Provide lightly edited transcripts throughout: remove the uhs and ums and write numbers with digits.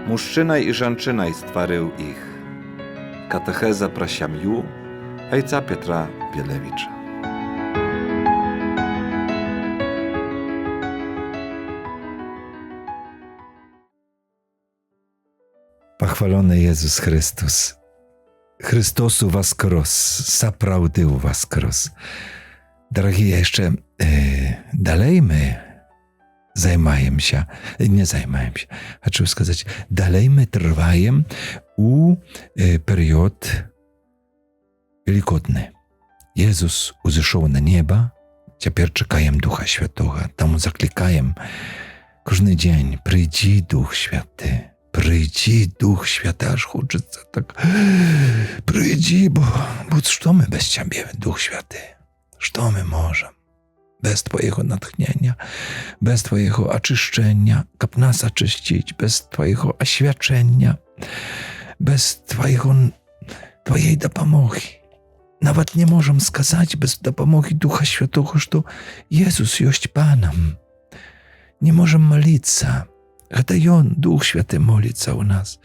Мужчина і жанчына й стварыў іх. Катэхеза пра сям'ю айца Петра Білевіча. Пахвалony Jezus Chrystus. Chrystusu воскрес, сапраўды воскрес. Дорогие, jeszcze dalej my nie zajmujemy się, хочу сказать, dalej my trwajem u period wielkotny. Jezus узышоў на неба, цяпер чакаем Духа Святога, таму заклікаем кожны дзень: прыйдзі, Дух Святы. Прыйдзі, Дух Святы, аж хочется так. Прыйдзі, бо што мы без Цябе, Дух Святы? Што мы можам? Bez Twojego natchnienia, bez Twojego oczyszczenia, kab nas oczyścić, bez Twojego oświadczenia, bez Twojej dopomogi. Nawet nie możemy skazać bez dopomogi Ducha Świętego, że Jezus jest Panem. Nie możemy modlić. To On, Duch Święty, modlica u nas.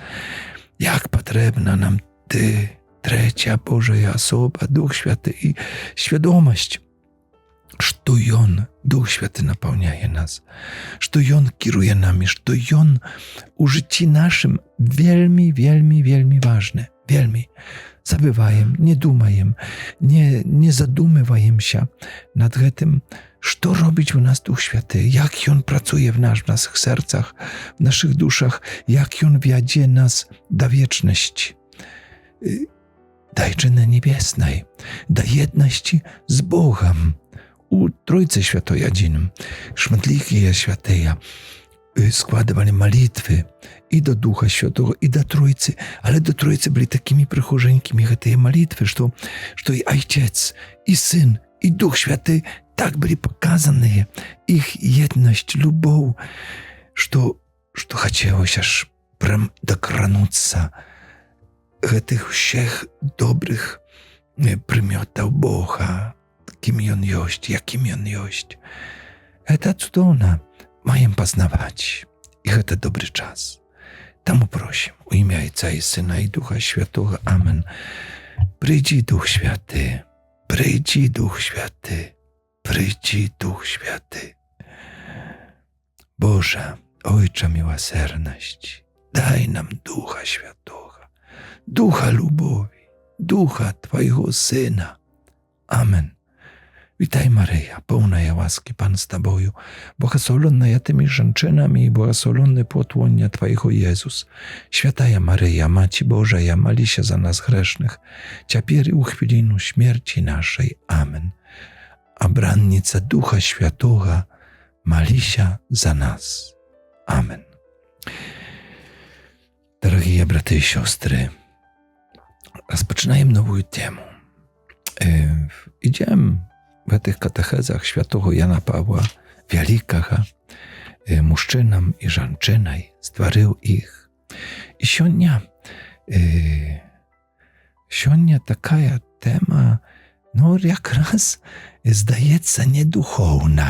Jak potrzebna nam Ty, trzecia Boża osoba, Duch Święty i świadomość, что Он, Дух Święty, napełniaje nas, что Он kieruje nami, что Он u życiu naszym wielmi ważny, wielmi. Zabywajem, nie dumajem, nie zadumywajem się nad tym, co robić u nas Duch Święty, jak On pracuje w naszych sercach, w naszych duszach, jak On wiedzie nas do wieczności. Dajczyny niebiesnej, do jedności z Bogiem. U Trójcy Świętej Jedynym, szmatliki świętej składali modlitwy i do Ducha Świętego, i do Trójcy, ale do Trójcy byli takimi przychóżeńkimi tej modlitwy, że i Ojciec, i Syn, i Duch Święty tak byli pokazane, ich jedność, lubow, że chciało się aż dokranąć tych wszystkich dobrych przymiotów Boga, kim On jest, jakim On jest. To cudowne, mają poznawać. I to dobry czas. Tamu prosimy, u imię Ojca i Syna i Ducha Świętego. Amen. Przyjdź, Duch Święty. Przyjdź, Duch Święty. Przyjdź, Duch Święty. Boże, Ojcze miłosierność, daj nam Ducha Świętego, Ducha lubowi, Ducha Twojego Syna. Amen. Witaj Maryja, pełna łaski, Pan z Tobą, błogosławiona tymi żonami i błogosławiony płod łonia Twojego Jezus. Święta Maryja, Maci Boża, mali się za nas grzesznych, ciapiery u chwilinu śmierci naszej. Amen. A brannica Ducha Świętego, mali się za nas. Amen. Drogie braty i siostry, rozpoczynajmy nową temę. Idziemy w tych katechezach świętego Jana Pawła Wielkiego, mężczyznom i żonczynom stworzył ich. I siądnia taka tema, jak raz zdaje się nie duchowna,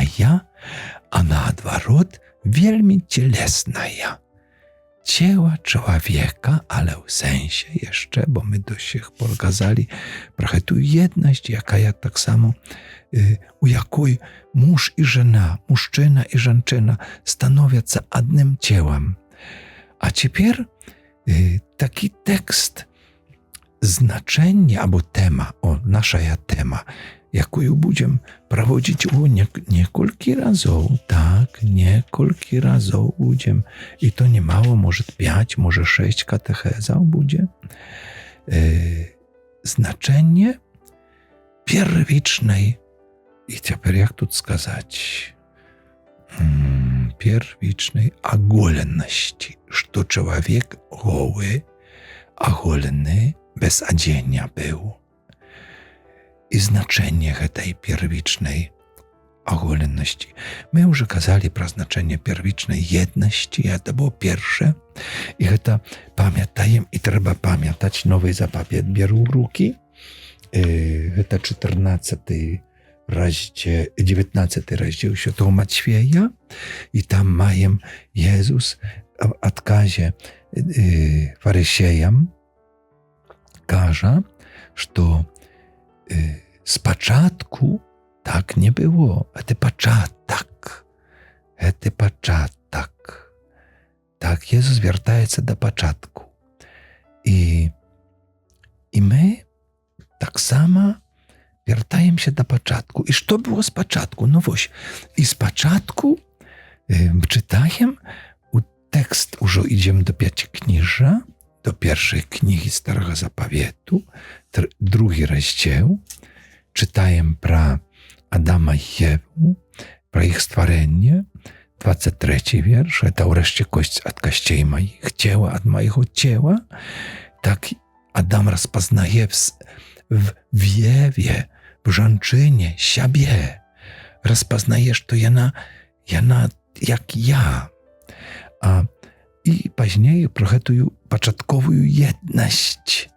a na odwrót wielmi cielesna. Ciała człowieka, ale w sensie jeszcze, bo my do sich pokazali trochę tu jedność, jaka tak samo, u jakiej mąż i żona, mężczyzna i żonczyna stanowią się jednym ciałem. A teraz taki tekst, znaczenie albo tema, nasza tema, jaką będziemy prowadzić niekolki razów, tak, niekolki razów będziemy. I to nie mało, może 5, może 6 katechezów będzie. Znaczenie pierwicznej, i teraz jak tu skazać, pierwicznej ogólności, że człowiek goły, ogólny, bez odzienia był. I znaczenie tej pierwicznej ogólności. My już kazali pro znaczenie pierwicznej jedności, a to było pierwsze. I to pamiętajem i trzeba pamiętać nowej zapowiedź bierą ruki. To 19 rozdział Świętego Macieja i tam mają Jezus w odkazie фарисеям каже, что спочатку так не było. Это початок. Это початок. Так Jezus звертається до початку. І ми так само вертаємося до початку. І що було спочатку? Ну ось, і спочатку читаємо у текст, уже йдемо до П'ятикнижжя, до першої книги Старого Заповіту, другий розділ, читаємо про Адама і Єву, про їх створення, 23 вірш, это урeszcie кость от костей моих, тело от моего тела. Так Адам розпознає в Єві, в жінчині себе. Розпознає, що вона як я. І пізніше про эту початкову єдність.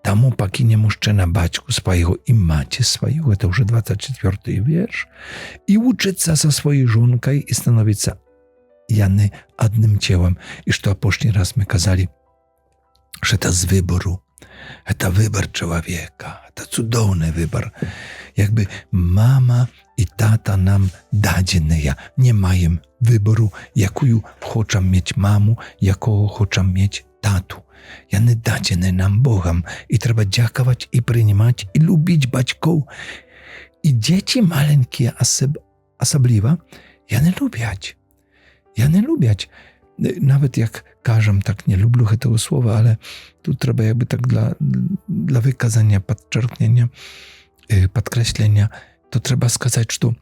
Тому покине мужчина батьку свого і маті свою, это уже 24 вірш, і учиться со своєю жінкою і становиться яны одним тілом. І що опошній раз ми казали, що це з вибору. Это выбор человека, это цудовный выбор. Якби мама і тата нам дадені, не маємо вибору, яку хочемо мати маму, якого хочемо мати тату. Яны дадені нам Богом, і треба дякувати, і приймати, і любити батьків. І діти маленькі особливо, яны люблять. Nawet jak кажем, tak nie lubię tego słowa, ale tu trzeba jakby tak dla wykazania, podczerpnienia, podkreślenia, to trzeba сказать, że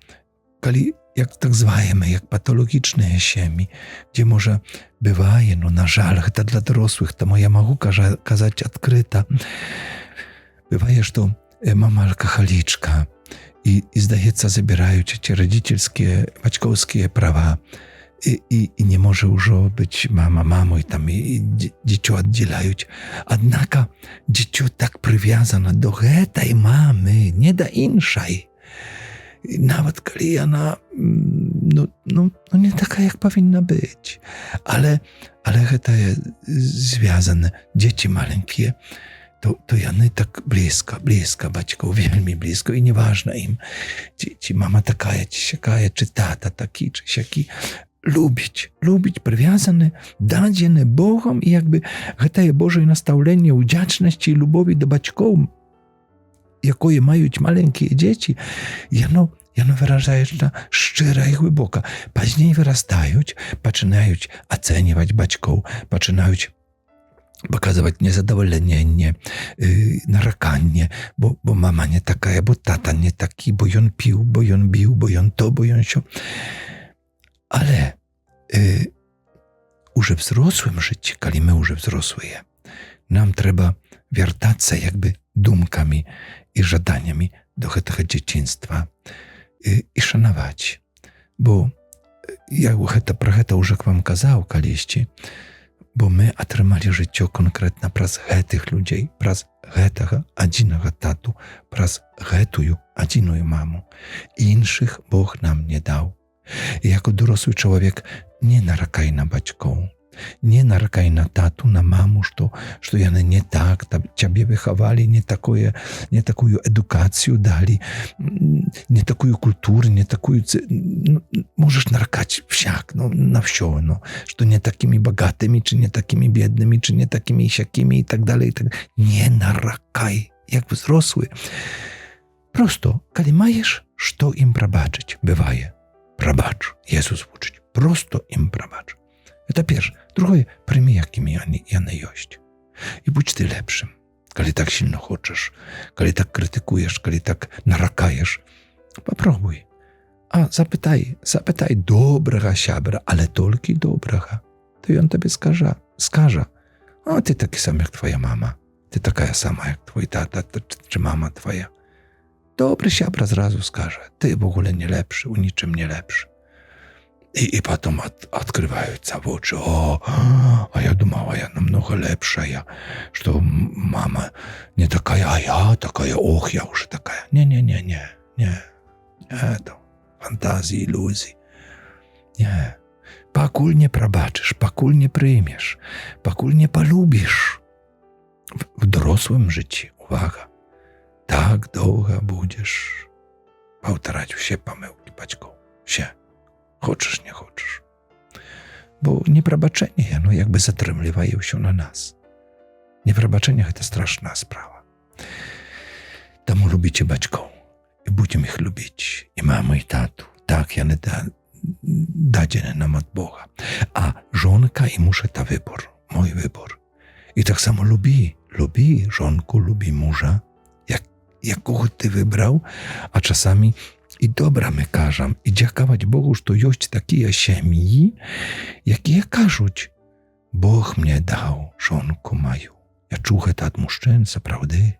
jak tak zwajemy, jak patologiczne siemi, gdzie może bywaje, no na żal, to dla dorosłych, to ja mogę kazać odkryta, bywaje, że to mama alkoholiczka i zdaje się, zabierają ci rodzicielskie, baćkowskie prawa, i nie może już być mamo i tam i dziecię oddzielają. Однако dziecię tak przywiązane do tej mamy, nie do innej. Nawet kiedy ona nie taka, jak powinna być. Ale to jest związane. Dzieci maleńkie, to jany tak blisko baćków, wielmi blisko i nieważne im, czy mama taka, czy siaka, czy tata taki, czy siaki. Lubić, przywiązany, dadzony Bogom i jakby to Boże nastawienie wdzięczności i lubowi do baćków, jakie mają maleńkie dzieci, jano wyrażają szczera i głęboka. Później wyrastają, zaczynają oceniać baćków, zaczynają pokazywać niezadowolenie, narakanie, bo mama nie taka, bo tata nie taki, bo on pił, bo on bił, bo on to, bo on sio. Ale już w wzrosłym życiu, kiedy my już wzrosłe, nam trzeba wracać jakby dumkami i żadaniami do tego dzieciństwa i szanować. Bo ja про to już wam kazał kiedyś, bo my otrzymali życie konkretne przez tych ludzi, przez tego jednego tatu, przez tą jedną mamę. Innych Bóg nam nie dał. I jako dorosły człowiek nie narakaj na baćków, nie narakaj na tatu, na mamu, że jane nie tak, ciebie wychowali, nie taką edukację dali, nie taką kulturę, nie taką, możesz narakać wsiak, na wsio, że nie takimi bogatymi, czy nie takimi biednymi, czy nie takimi siakimi i tak dalej. Nie narakaj, jak wzrosły. Prosto, kiedy majesz, co im probaczyć, bywaje. Probacz, Jezus uczyć. Prosto im probacz. To pierwsze. Drugie, przyjmij jakimi jane jość. I bądź ty lepszym. Kiedy tak silno chcesz, kiedy tak krytykujesz, kiedy tak narakajesz, popróbuj. A zapytaj dobrego siabra, ale tylko dobrego. To i on tobie skaże. O, ty taki sam jak twoja mama. Ty taka sama jak twój tata, czy mama twoja. Dobry siabra zrazu skaże. Ty w ogóle nie lepszy, u niczym nie lepszy. I potem odkrywają oczy. A ja думала, ja намного lepsza, что мама не такая, а я такая, я уже такая. Не, это фантазии, иллюзии. Не. Пакуль не прабачыш, пакуль не прымеш, пакуль не палюбіш. В дорослым жыцці, увага, так доўга будзеш паўтараць усе памылкі бацькоў. Усе. Хочаш, не хочаш. Бо непрабачэнне, яно як бы затрымлівае ўсё на нас. Непрабачэнне – гэта страшная справа. Таму любіце бацькоў і будзем іх любіць. І маму, і тату. Так, яны дадзены нам ад Бога. А жонка і муж – это выбор, мой выбор. І таксама любі жонку, любі мужа, якого ты выбраў, а часамі і добра мы кажам, і дзякаваць Богу, што ёсць такія сям'і, якія кажуць: Бог мне даў жонку маю. Я чуў гэта ад мужчын, сапраўды.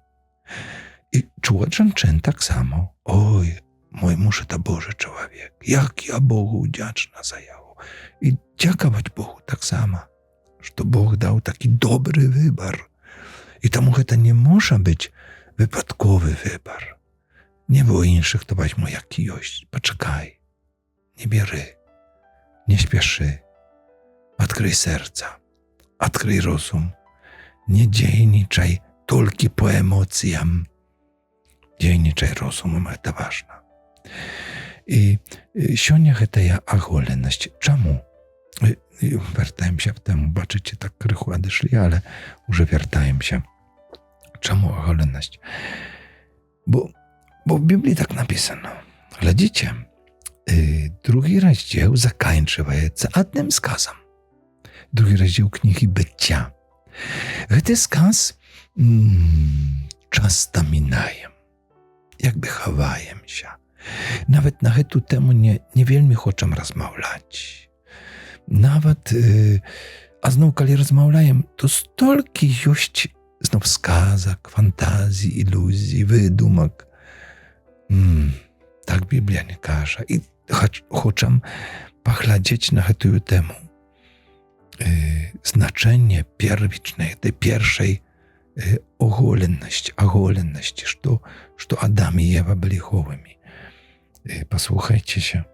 І чуў ад жанчын таксама: ой, мой муж – это Божы чалавек, як я Богу удзячна за яго. І дзякаваць Богу таксама, што Бог даў такі добры выбар. І таму гэта не можа быць выпадковы выбар. Не было іншых, то возьму, які ёсць. Пачакай, не бяры, не спяшы. Адкрый сэрца, адкрый розум. Не дзейнічай толькі по эмоцыям. Дзейнічай розумам, гэта важна. І сёння гэтая аголенасць. Чаму? Вяртаемся в тему, бачыце, так крыху адышлі, але уже вяртаемся. Чаму аголенасць? Бо в Бібліі так написано. Глядзіце, другі раздзел заканчваецца адным сказам. Другі раздзел кнігі Быцця. Гэты сказ часта мінаем, як бы хаваемся. Нават на гэту тэму не вельмі хочам размаўляць. Нават, а зноў, калі размаўляем, то столькі ёсць зноў сказак, фантазій, ілюзій, выдумак. Так Біблія не кажа. І хочам паглядзець на гэтую тэму. Значэнне первічнай, этой першай аголенасці, што Адам і Ева былі голымі. Паслухайцеся.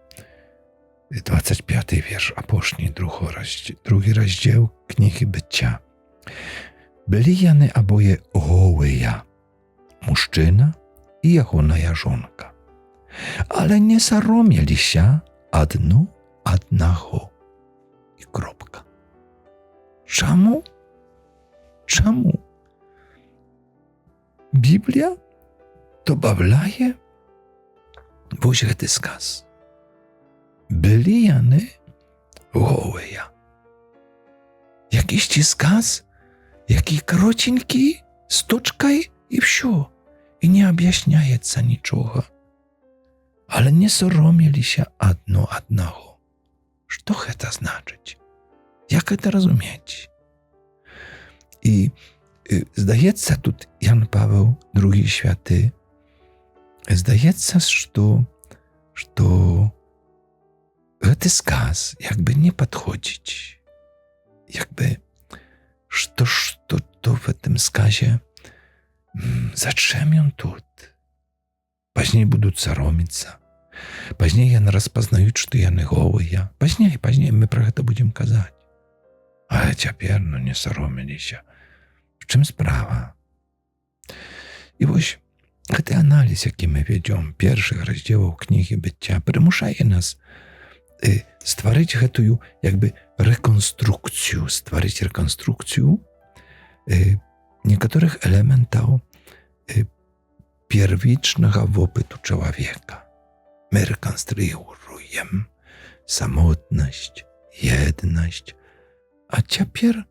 25 вірш, апошні другі раздзел кнігі Быцця. Былі яны абое голыя, мужчына і ягоная жонка, але не саромеліся адно аднаго. І кропка. Чаму? Чаму? Біблія добавляе вось гэты сказ. Былі яны голыя. Якісьці сказ, які каротенькі, з точкай і всё. І не аб'ясняецца нічога. Але не сороміліся адно аднаго. Што гэта значыць? Як гэта разумець? І здаецца, тут Ян Павел II святы, здаецца, што гэты сказ як бы не падходзіць. Як бы, што в этом сказе, зачем ён тут? Пазней будуць сароміцца. Пазней яны распазнаюць, што яны голыя. Пазней мы пра гэта будзем казаць. А цяпер, не сароміліся. В чым справа? І вось гэты аналіз, які мы вядзём першых раздзелаў кнігі Быцця, прымушае нас стварыць гэтую як бы рэканструкцыю некаторых элементаў первічнага вопыту чалавека. Мы рэканструюем самотнасць, еднасць, а цяпер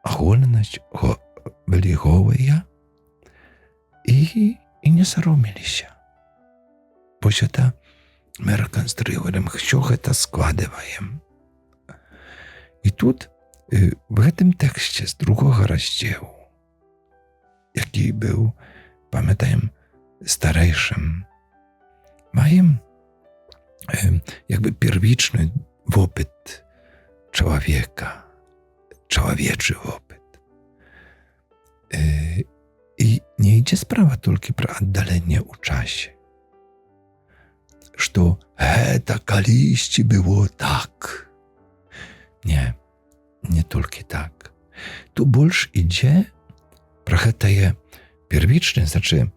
аголенасць, былі голыя і не сароміліся. Вось это мы рэканструюем, що гэта складываем. І тут в гэтым тэксце з другога раздзелу, які быў, памятаем, старэйшым, маем як бы первічны вопыт чалавека, чалавечы вопыт. І не ідзе справа толькі пра аддаленне ў часе. że это kaliści było tak. Nie tylko tak. Tu больше idzie, trochę to jest pierwotny, znaczy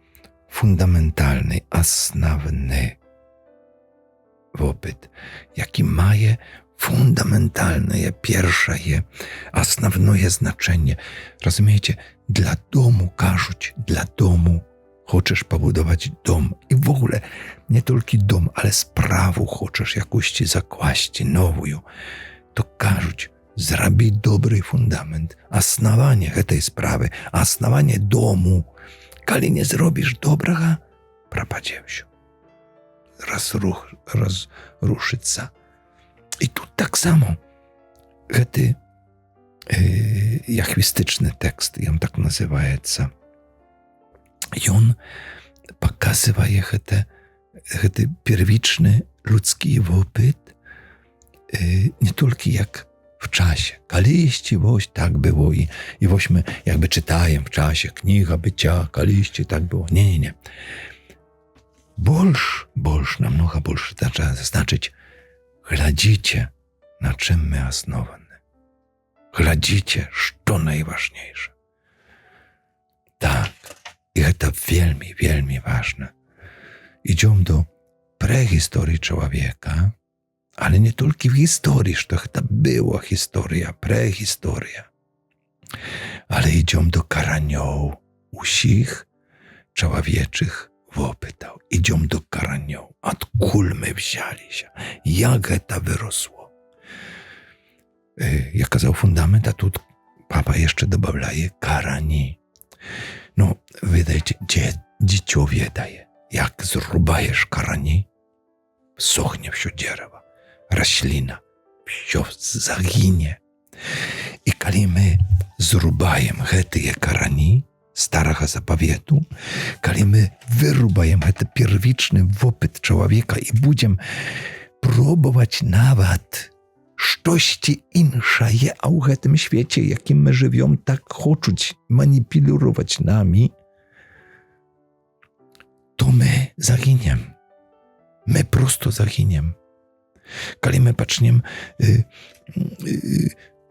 fundamentalny, основny opyt, jaki ma fundamentalne, pierwsze, основное znaczenie. Rozumiecie? Dla domu кажуть, dla domu chcesz pobudować dom i w ogóle nie tylko dom, ale sprawę chcesz jakąś zakłaść nową, to кажуть, zrobić dobry fundament, основание tej sprawy, основание domu. Kiedy nie zrobisz dobrego, пропадешь się. Rozruszyться. I tu tak samo. Ten jachwistyczny tekst, on tak nazywaється. I on pokazuje ten pierwotny ludzki opyt, nie tylko jak w czasie. Kaliści woś tak było i wośmy jakby czytajem w czasie Kniga Bycia, kaliści tak było. Nie. Больше, намного больше znaczyć глядите, na czym my основаны. Глядите, co najważniejsze. Tak, i to wielmi, wielmi ważne. Idziemy do prehistorii człowieka, ale nie tylko w historii, że to była historia, prehistoria. Ale idziemy do korzeniów usich człowieczych opytał. Idziemy do korzeniów. Odkąd my wzięli się? Jak to wyrosło? Jak kazał fundament, a tu papa jeszcze dodaje korzeni. No, wydajcie, dziecię wiedaje. Jak zrubajesz korzeni, sochnie wsio drzewa, roślina, wsio zaginie. I kiedy my zrubajem te korzeni starego zapawietu, kiedy my wyrubajem ten pierwotny opyt człowieka i będziemy próbować nawet coś innego, a w tym świecie, jakim my żyjemy, tak chcieć manipulować nami, to my zaginiemy. My prosto zaginiemy. Kiedy my zaczniemy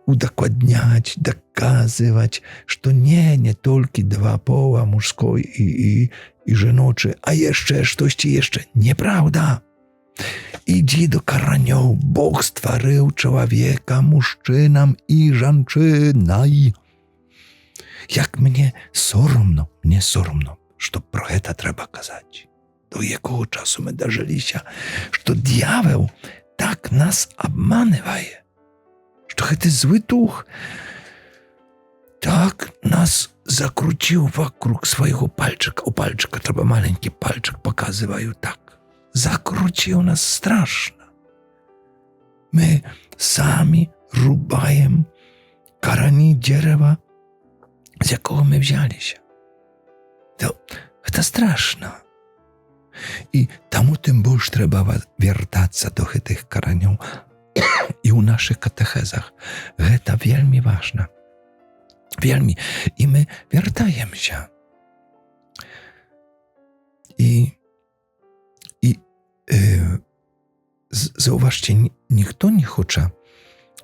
udokładniać, dokazywać, że to nie tylko dwa poła, męskiego i żenoczy, a jeszcze coś jeszcze. Nieprawda. Idź do korzeniów. Bóg stworzył człowieka, mężczyznę i żonę. Jak mnie soромно, że to pro to trzeba kazać. Do jakiego czasu my dożyli się, że diabeł tak nas obmanywaje, że ten zły duch tak nas zakrócił wokóg swojego palczyka. O palczyka trzeba maleńki palczyk pokazywają tak. Zakrócił nas strasznie. My sami rubajem korzeni drzewa, z jakiego my wzięli się. To straszne. I temu tym больше trzeba wracać do tych korzeniów i u naszych katechezach. To wielmi ważne. Wielmi. I my wracamy się. Zauważcie, nikt nie chce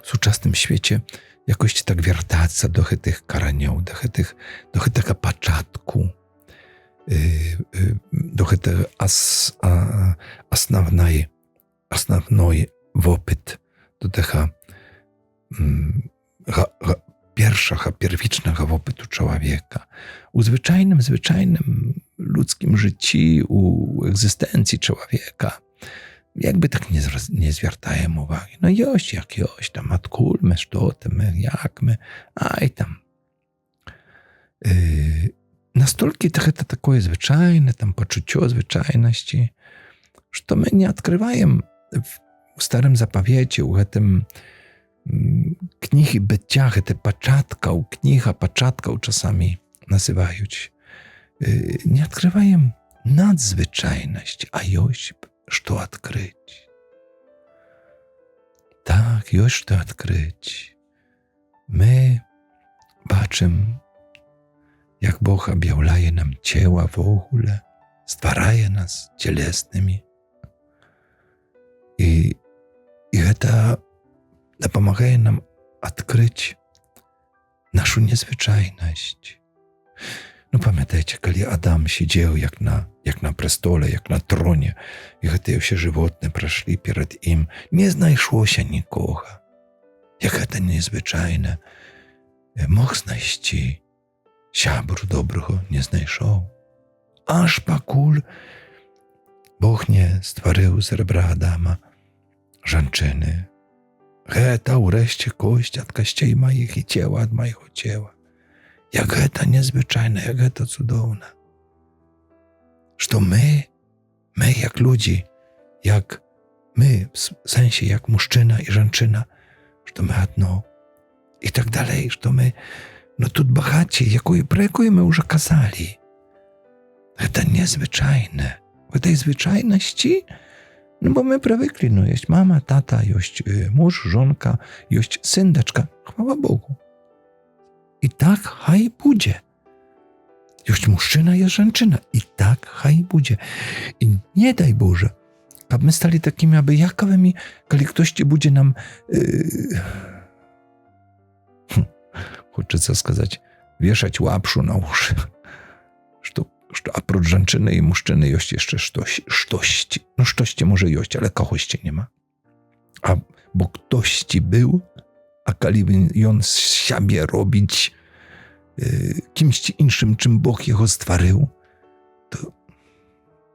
w współczesnym świecie jakoś tak wracać do tych korzeniów, do tego początku, do tego основной opyt, do tego pierwotnego opytu człowieka. U zwyczajnym ludzkim życiu, u egzystencji człowieka, jakby tak nie zwracałem uwagi. No jość, jak jość, tam odkąd my, co my, jak my, aj tam. Настолько это такое zwyczajne, tam poczucie zwyczajności, że my nie odkrywamy w Starym Zapowiecie, u tym Kniги Bycia, te początków, Kniga początków czasami nazywają. Nie odkrywają nadzwyczajność, a jest co odkryć. Tak, jest co odkryć. My baczymy, jak Bóg objawляje nam ciała w ogóle, stwaraje nas cielesnymi. Гэта дапамагае нам адкрыць нашу незвычайнасць. Ну, памятаеце, калі Адам сидзеў як на престоле, як на троне, і гэтыя ўсе жывотныя прайшлі перад ім, не знайшлося нікога. Як гэта незвычайна. Мог знайсці, сябру доброго не знайшоў. Аж пакуль Бог не стварыў з рэбра Адама жанчыны. Гэта ўрэшце косць ад касцей маіх і цела ад майго цела. Як гэта незвычайна, як гэта цудоўна. Што мы як людзі, як мы, в сэнсе як мужчына і жанчына, што мы адно. І так далей, што мы, тут багацце, пра якое мы ўжо казалі. Гэта незвычайна. В этой звычайнасці, бо мы прывыклі, ёсць мама, тата, ёсць муж, жонка, ёсць сын, дачка. Хвала Богу. І так хай будзе. Ёсць мужчына, ёсць жанчына. І так хай будзе. І не дай Боже, каб мы сталі такімі абыякавымі, калі хтосьці будзе нам, хочацца сказаць, вешаць лапшу на ушы. Што апроч жанчыны і мужчыны ёсць яшчэ штосьці. Штосьці можа ёсць, але кагосьці няма. Бо хтосьці быў, а калі ён з сябе робіць кімсьці іншым, чым Бог яго стварыў, то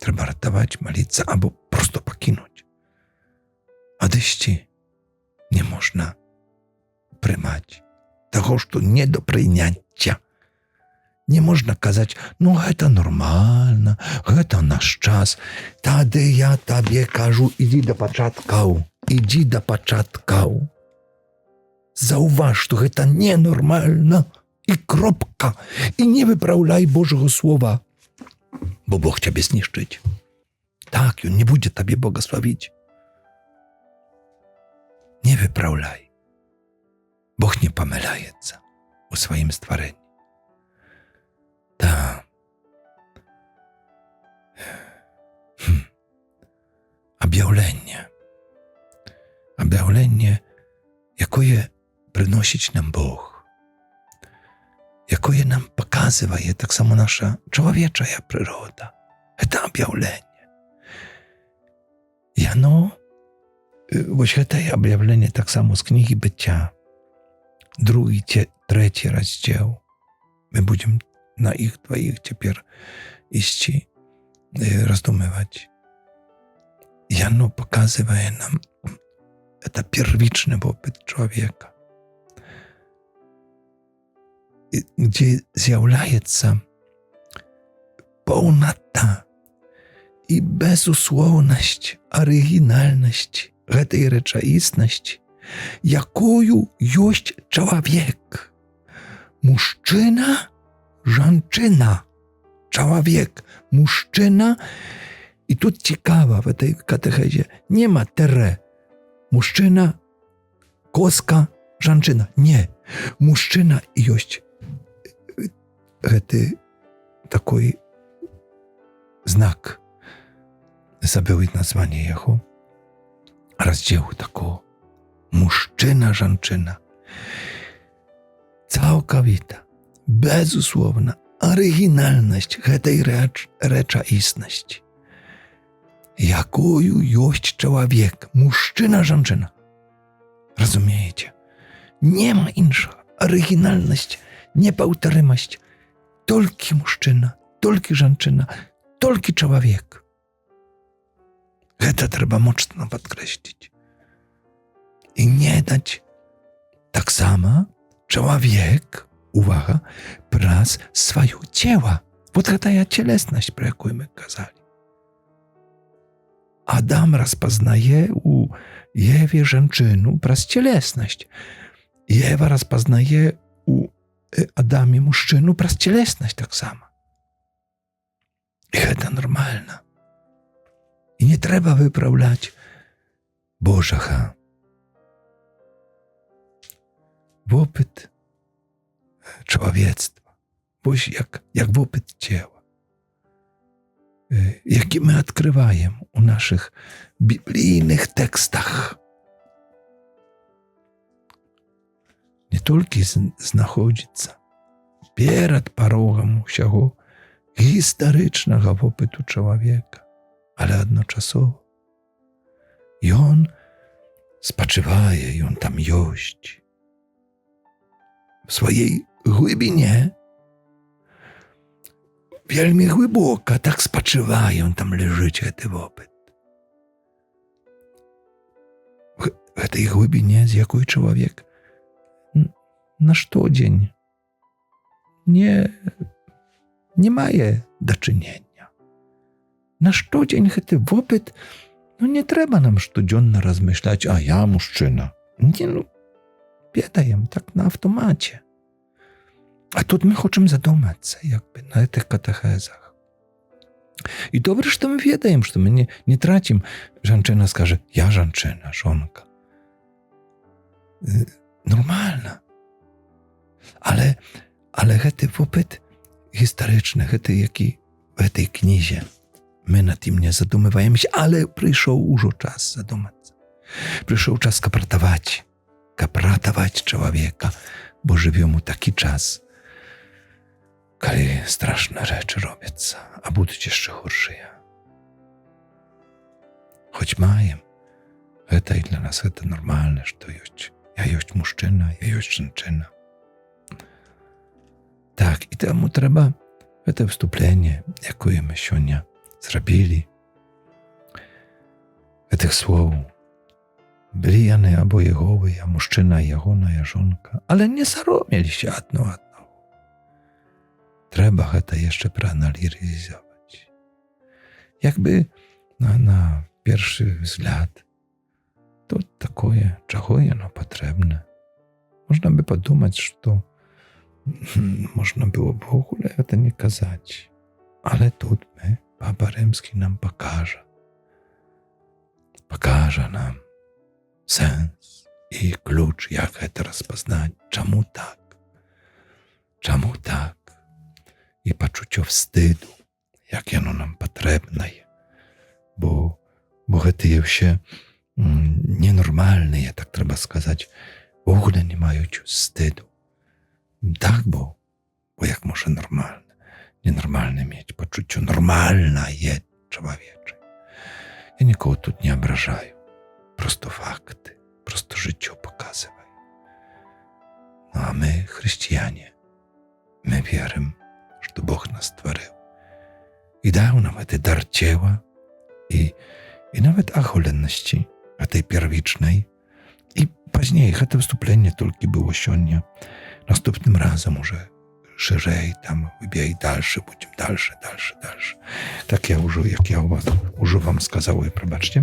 трэба ратаваць, маліцца або проста пакінуць. Адысці не можна прымаць таго, што не да прыняцця. Не можна казаць, гэта нормальна, гэта наш час. Тады я табе кажу, ідзі да пачаткаў. Заўваж, што гэта ненормальна і кропка. І не выпраўляй Божого слова, бо Бог цябе знішчыць. Так, ён не будзе табе благословіць. Не выпраўляй. Бог не памыляецца у сваім стварэнні. Да. Аб'яўленне, якое прыносіць нам Бог, якое нам паказвае таксама наша чалавечая прырода. Гэта аб'яўленне. Яно, вось гэтае аб'яўленне таксама з кнігі быцця, 2, 3 раздзел. Мы будзем на іх дваіх цяпер ісці, раздумываць. Яно паказвае нам это первичны вопыт чалавека, дзе з'яўляецца паўната і безуслоўнасць, арыгінальнасць гэтай рэчаіснасці, якою ёсць чалавек. Мужчына, жанчына, чалавек, мужчына. І тут цікава в этой катэхезе, нема тире. Мужчына, коска, жанчына. Не. Мужчына ёсць гэты такой знак. Забыў названне яго. Раздзел такого. Мужчына, жанчына. Цалкавіта, безусловна, арыгінальнасць гэтай рэчаіснасці, якою ёсць чалавек, мужчына, жанчына. Разумееце? Нема іншага. Арыгінальнасць, непаўтарымасць. Толькі мужчына, толькі жанчына, толькі чалавек. Гэта трэба моцна падкрэсліць. І не даць таксама чалавек, увага, праз сваё цела. Вот гэтая целеснасць, пра якую мы казалі. Адам распазнае у Еве жанчыну праз целеснасць. Ева распазнае у Адаме мужчыну праз целеснасць таксама. І гэта нармальна. І не трэба выпраўляць Божага. Вопыт чалавецтва, вось як вопыт цела, які мы адкрываем у нашых біблійных тэкстах. толькі знаходзіцца перад парогам усяго гістарычнага вопыту чалавека, але адначасова ён спачывае, ён там ёсць. В сваёй глыбіні, вельмі глыбока, так спачывае, ён там ляжыць, гэты вопыт. Гэтай глыбіні, з якой чалавек на штодзень не мае дачынення. На штодзень гэты вопыт, не трэба нам штодзённа размышляць, а я мужчына. Ведаем так на аўтамаце. А тут мы хочам задумацца, на гэтых катэхезах. І добра, што мы ведаем, што мы не трацім, жанчына скажа, я жанчына, жонка. Нормальна. Але гэты вопыт гістарычны, гэты, які в гэтай кнізе, мы над ім не задумываемся, але прыйшоў ужо час задумацца. Прыйшоў час каб ратаваць чалавека, бо жывём у такі час, калі страшныя рэчы робяцца, а будуць яшчэ горшыя. Хоць маем, гэта і для нас гэта нармальна, што ёсць. Я ёсць мужчына, я ёсць жанчына. Так, і таму трэба гэта вступленне, якое мы сёння зрабілі, гэтых слоў. Былі яны абое голыя, мужчына і ягоная жонка, але не саромеліся адно аднаго. Трэба гэта яшчэ прааналізаваць. Якby на першы взгляд, тут такое, чаго яно патрэбна. Можна бы падумаць, што можна было б вогуле гэта не казаць. Але тут Папа Рымскі нам пакажа нам сэнс і ключ, як гэта распазнаць, чаму так, і пачуццё встыду, як яно нам патрэбнае, бо гэтыя ўсе ненармальныя, так трэба сказаць, вогуле не маюць встыду. Так, бо як можа ненармальна мець пачуццё нармальнае чалавечае. Я нікого тут не абражаю, просто факты, просто жыццё паказвае. А мы, хрысціяне, мы верым, што Бог нас стварыў і даў нам гэты дар цела і нават аголенасці гэтай первічнай. І пазней гэта выступленне толькі было сёння. Наступным разам уже шырэй, там выбей дальше, будем дальше. Так я ўжо, як я ўжо вам сказаў, і прабачце,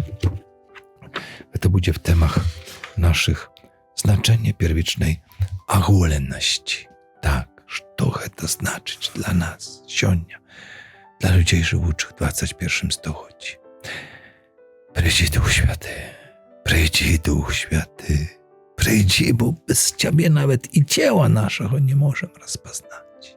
гэта будзе в тэмах нашых значэння первічнай аголенасці. Так, што гэта значыць для нас сёння, для людзей, жывучых в 21 стагоддзі. Прыйдзі Дух Святы, прыйдзі Дух Святы, прыйдзі, бо без цябе нават і цела нашага не можам распазнаць.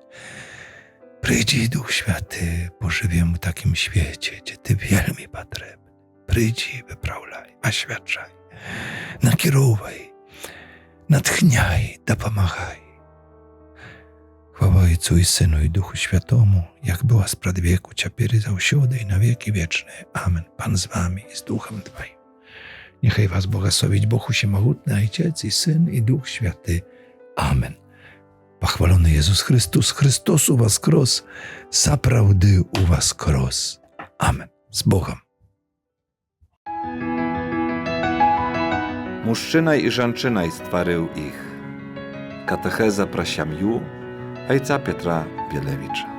Прыйдзі, Дух Святы, бо жывем у такім свеце, дзе ты вельмі патрэбны. Прыйдзі, выпраўляй, асвячай, накіроўвай, натхняй, дапамагай. Хвала Отцу і Сыну і Духу Святому, як była sprzed wieku, цяпер і заўсёды і на веки вечные. Amen. Pan z wami i z duchem Twoim. Niechaj was błogosławić Bóg Wszechmogutny, Ojciec i Syn i Duch Święty. Amen. Pochwalony Jezus Chrystus, Chrystus u was kros, zaprawdy u was kros. Amen. Z Bogiem. Мужчина і жанчина stwarzył ich. Katecheza pra siamju, ojca Piotra Bielewicza.